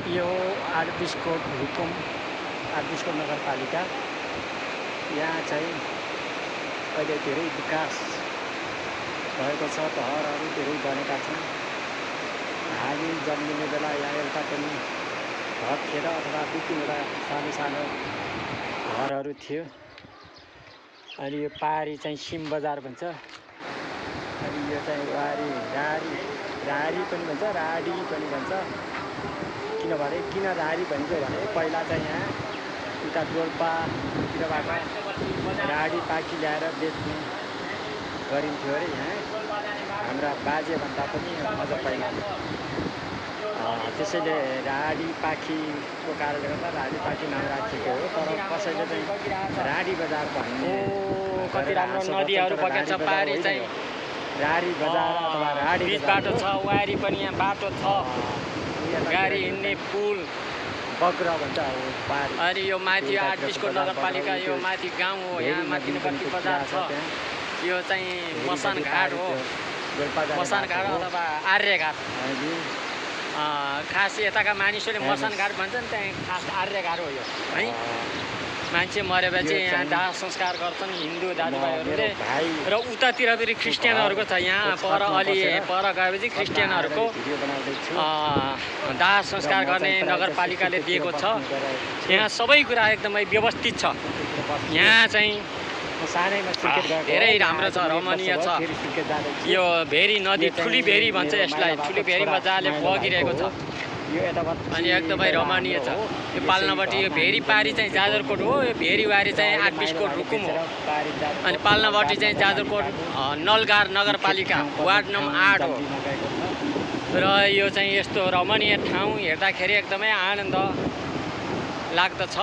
यो आरबिसकोट हुकुम आरबिसकोट नगरपालिका यहाँ चाहिँ अहिले धेरै विकास भएको छ। घरहरू धेरै बनेका छन्। हामी जन्मिने बेला यहाँ एउटा पनि घर थिएन अथवा दुई तीनवटा सानो सानो घरहरू थियो। अनि यो पारी चाहिँ सिम बजार भन्छ। अनि यो चाहिँ वारी रारी पनि भन्छ, राडी पनि भन्छ। किनभने किन रारी भन्छ भने पहिला चाहिँ यहाँ उता डोल्पातिरबाट राडी पाकी ल्याएर बेच्ने गरिन्थ्यो अरे। यहाँ हाम्रा बाजेभन्दा पनि अझ पहिला। त्यसैले राडी पाखीको कारणले गर्दा राडी पाखी नाम राखिएको हो। तर कसैले चाहिँ राडी बजार भन्ने कति राम्रो नदीहरू बगेको छ। पारी चाहिँ राडी बजार अथवा राडी बीच बाटो छ, वारी पनि यहाँ बाटो छ, गाडी हिँड्ने पुल बग्र भन्छ पारी। अनि यो माथि आरबिसकोट नगरपालिका यो माथि गाउँ हो। यहाँ माथि बजार छ। यो चाहिँ मसान घाट हो, मसान घाट अथवा आर्यघाट। खास यताका मानिसहरूले मसान घाट भन्छन्, त्यहाँ खास आर्यघाट हो यो है। मान्छे मरेपछि यहाँ दाह संस्कार गर्छन् हिन्दू दाजुभाइहरूले। र उतातिर फेरि क्रिस्चियनहरूको छ। यहाँ पर अलि पर गएपछि क्रिस्चियनहरूको दाह संस्कार गर्ने नगरपालिकाले दिएको छ। यहाँ सबै कुरा एकदमै व्यवस्थित छ। यहाँ चाहिँ धेरै राम्रो छ, रमणीय छ। यो भेरी नदी ठुली भेरी भन्छ यसलाई। ठुली भेरी मजाले बगिरहेको छ अनि एकदमै रमणीय छ। यो पाल्नापट्टि यो भेरी पारी चाहिँ जाजरकोट हो। यो भेरीवारी चाहिँ आरबिसकोट हुकुम हो। अनि पाल्नापट्टि चाहिँ जाजरकोट नलगार नगरपालिका वार्ड नम्बर 8 हो। र यो चाहिँ यस्तो रमणीय ठाउँ हेर्दाखेरि एकदमै आनन्द लाग्दछ।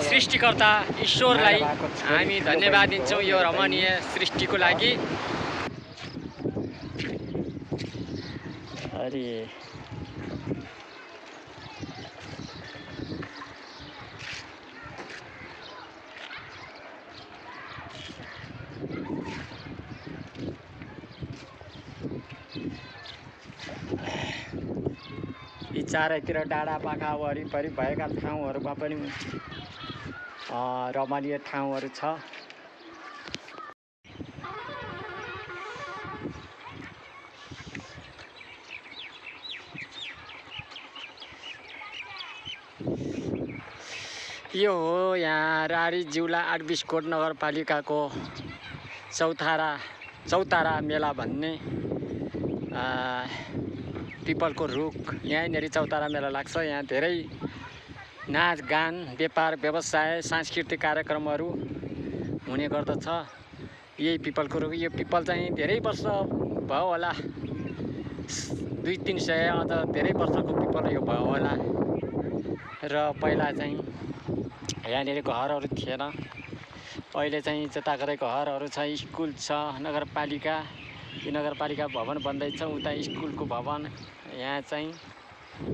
सृष्टिकर्ता ईश्वरलाई हामी धन्यवाद दिन्छौँ यो रमणीय सृष्टिको लागि। अरे यी चारैतिर डाँडा पाखा वरिपरि भएका ठाउँहरूमा पनि रमणीय ठाउँहरू छ। यो हो यहाँ रारी जिउला आरबिसकोट नगरपालिकाको चौतारा मेला भन्ने पिपलको रुख। यहीँनिर चौतारा मेला लाग्छ। यहाँ धेरै नाचगान, व्यापार व्यवसाय, सांस्कृतिक कार्यक्रमहरू हुने गर्दछ। यही पिपलको रुख। यो पिपल चाहिँ धेरै वर्ष भयो होला, 200-300 अझ धेरै वर्षको पिपल यो भयो होला। र पहिला चाहिँ यहाँनिर घरहरू थिएन। अहिले चाहिँ जताकतै घरहरू छ, स्कुल छ, नगरपालिका यो नगरपालिका भवन बन्दैछ। उता स्कुलको भवन यहाँ चाहिँ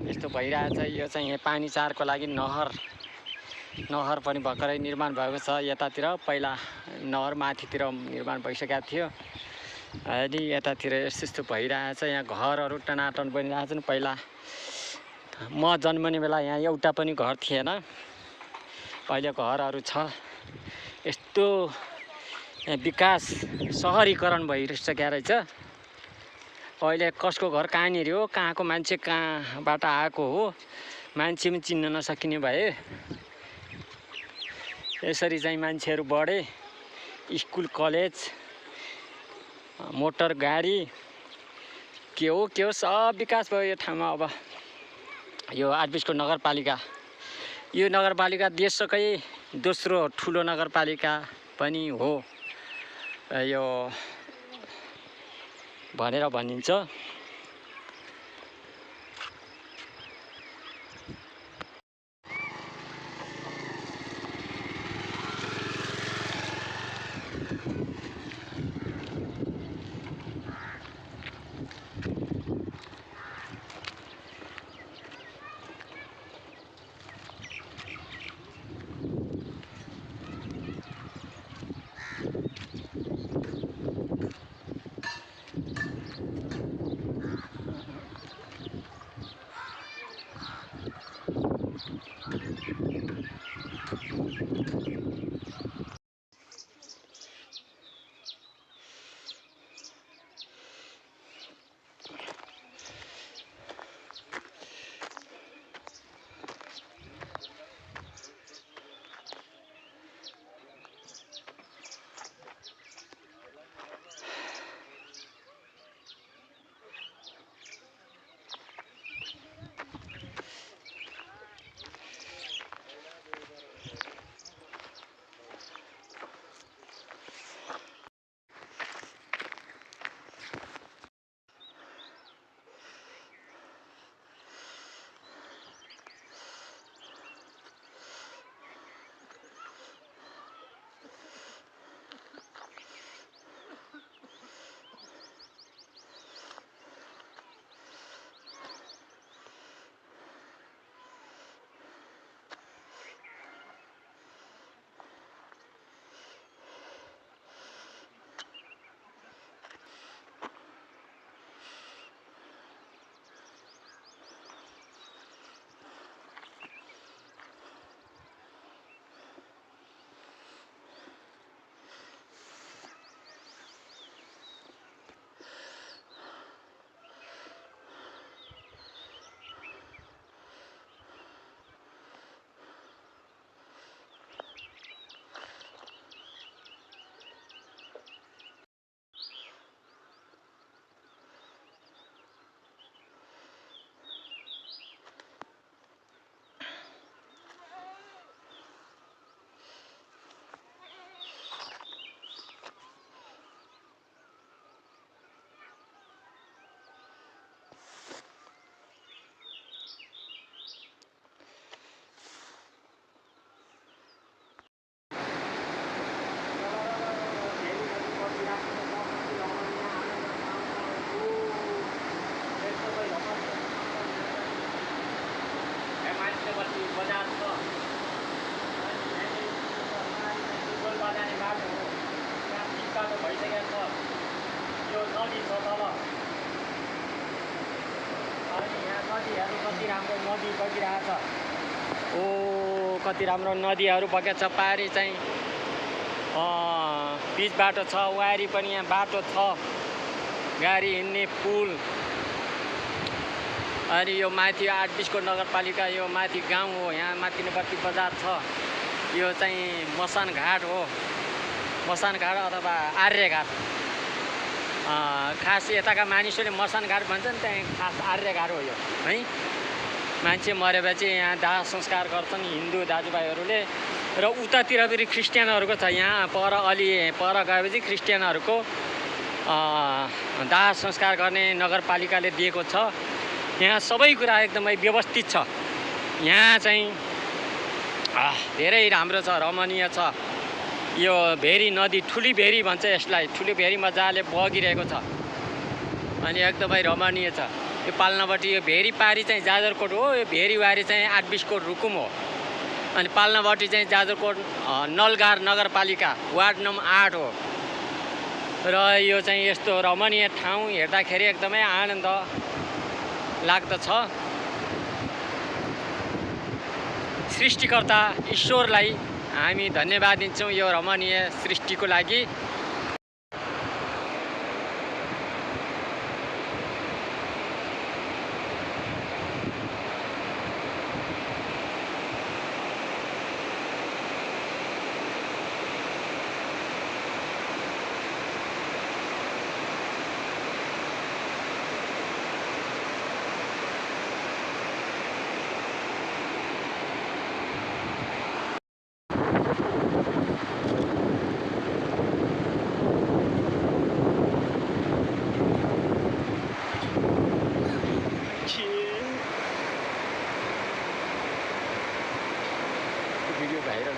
यस्तो भइरहेछ। यो चाहिँ यहाँ पानी चारको लागि नहर पनि भर्खरै निर्माण भएको छ। यतातिर पहिला नहर माथितिर निर्माण भइसकेको थियो। अनि यतातिर यस्तो भइरहेछ। यहाँ घरहरू टनाटन बनिरहेछन्। पहिला म जन्मने बेला यहाँ एउटा पनि घर थिएन। अहिले घरहरू छ। यस्तो विकास सहरीकरण भइसकेको रहेछ। अहिले कसको घर कहाँनिर हो, कहाँको मान्छे कहाँबाट आएको हो, मान्छे पनि चिन्न नसकिने भए। यसरी चाहिँ मान्छेहरू बढे। स्कुल, कलेज, मोटर गाडी के हो सब विकास भयो यो ठाउँमा। अब यो आरबिसकोट नगरपालिका, यो नगरपालिका देशकै दोस्रो ठुलो नगरपालिका पनि हो यो भनेर भनिन्छ। राम्रो नदी बगिरहेछ। ओ कति राम्रो नदीहरू बगेछ। पारी चाहिँ पिच बाटो छ, वारी पनि यहाँ बाटो छ, गाडी हिँड्ने पुल। अनि यो माथि 8-20 नगरपालिका, यो माथि गाउँ हो। यहाँ माथिल्लोपट्टि बजार छ। यो चाहिँ मसान घाट हो, मसान घाट अथवा आर्यघाट। खास यताका मानिसहरूले मसान घाट भन्छन्, त्यहाँ खास आर्यघाट हो यो है। मान्छे मरेपछि यहाँ दाह संस्कार गर्छन् हिन्दू दाजुभाइहरूले। र उतातिर फेरि क्रिस्चियनहरूको छ। यहाँ पर अलि पर गएपछि क्रिस्चियनहरूको दाह संस्कार गर्ने नगरपालिकाले दिएको छ। यहाँ सबै कुरा एकदमै व्यवस्थित छ। यहाँ चाहिँ धेरै राम्रो छ, रमणीय छ। यो भेरी नदी, ठुली भेरी भन्छ यसलाई। ठुली भेरी मजाले बगिरहेको छ अनि एकदमै रमणीय छ। यो पाल्नापट्टि यो भेरी पारी चाहिँ जाजरकोट हो, यो भेरीवारी चाहिँ 8-20 कोट रुकुम हो। अनि पाल्नापट्टि चाहिँ जाजरकोट नलगार नगरपालिका वार्ड नम्बर 8 हो। र यो चाहिँ यस्तो रमणीय ठाउँ हेर्दाखेरि एकदमै आनन्द लाग्दछ। सृष्टिकर्ता ईश्वरलाई हामी धन्यवाद दिन्छौँ यो रमणीय सृष्टिको लागि। Video viral